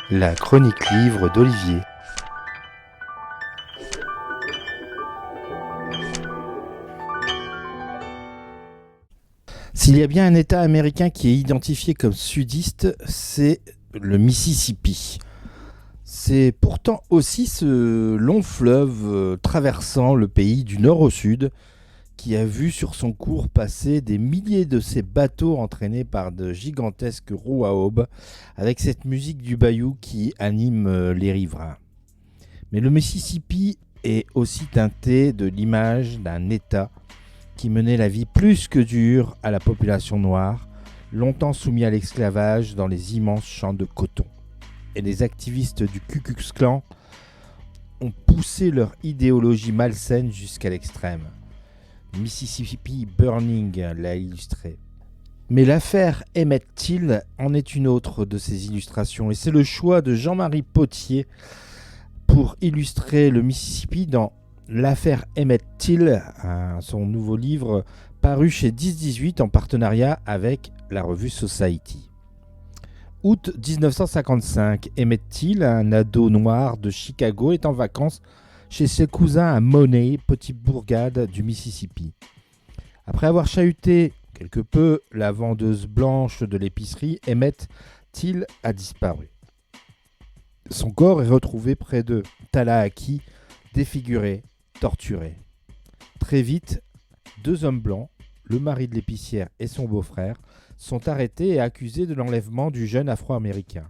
La chronique livre d'Olivier. S'il y a bien un État américain qui est identifié comme sudiste, c'est le Mississippi. C'est pourtant aussi ce long fleuve traversant le pays du nord au sud qui a vu sur son cours passer des milliers de ces bateaux entraînés par de gigantesques roues à aubes, avec cette musique du bayou qui anime les riverains. Mais le Mississippi est aussi teinté de l'image d'un État qui menait la vie plus que dure à la population noire, longtemps soumis à l'esclavage dans les immenses champs de coton. Et les activistes du Ku Klux Klan ont poussé leur idéologie malsaine jusqu'à l'extrême. Mississippi Burning l'a illustré. Mais l'affaire Emmett Till en est une autre de ces illustrations, et c'est le choix de Jean-Marie Potier pour illustrer le Mississippi dans l'affaire Emmett Till, son nouveau livre paru chez 10-18 en partenariat avec la revue Society. Août 1955, Emmett Till, un ado noir de Chicago, est en vacances chez ses cousins à Money, petite bourgade du Mississippi. Après avoir chahuté quelque peu la vendeuse blanche de l'épicerie, Emmett Till a disparu. Son corps est retrouvé près de Tallahassee, défiguré, torturé. Très vite, deux hommes blancs, le mari de l'épicière et son beau-frère, sont arrêtés et accusés de l'enlèvement du jeune Afro-Américain.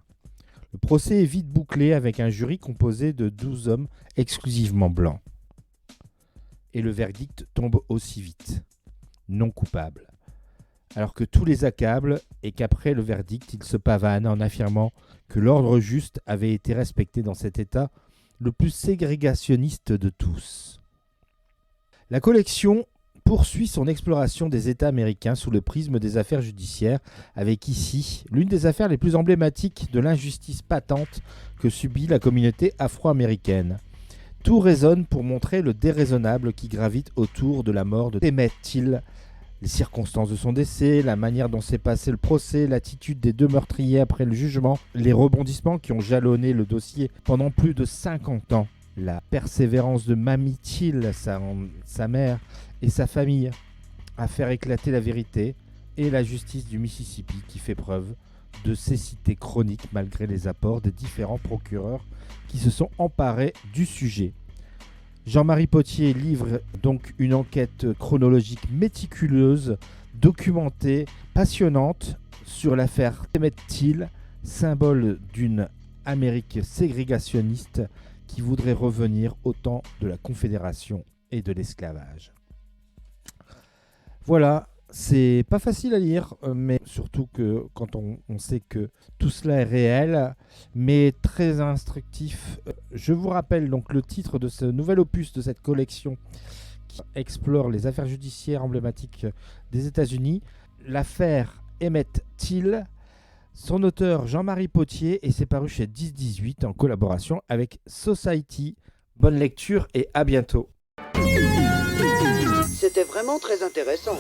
Le procès est vite bouclé avec un jury composé de 12 hommes exclusivement blancs. Et le verdict tombe aussi vite. Non coupable. Alors que tous les accablent et qu'après le verdict, ils se pavanent en affirmant que l'ordre juste avait été respecté dans cet État le plus ségrégationniste de tous. La collection poursuit son exploration des États américains sous le prisme des affaires judiciaires, avec ici l'une des affaires les plus emblématiques de l'injustice patente que subit la communauté afro-américaine. Tout résonne pour montrer le déraisonnable qui gravite autour de la mort de Emmett Till, les circonstances de son décès, la manière dont s'est passé le procès, l'attitude des deux meurtriers après le jugement, les rebondissements qui ont jalonné le dossier pendant plus de 50 ans, la persévérance de Mamie Till, sa mère et sa famille, à faire éclater la vérité, et la justice du Mississippi qui fait preuve de cécité chronique malgré les apports des différents procureurs qui se sont emparés du sujet. Jean-Marie Potier livre donc une enquête chronologique méticuleuse, documentée, passionnante sur l'affaire Emmett Till, symbole d'une Amérique ségrégationniste qui voudrait revenir au temps de la Confédération et de l'esclavage. Voilà, c'est pas facile à lire, mais surtout que quand on sait que tout cela est réel, mais très instructif. Je vous rappelle donc le titre de ce nouvel opus de cette collection qui explore les affaires judiciaires emblématiques des États-Unis, l'affaire Emmett Till. Son auteur Jean-Marie Potier, et c'est paru chez 10-18 en collaboration avec Society. Bonne lecture et à bientôt. C'était vraiment très intéressant.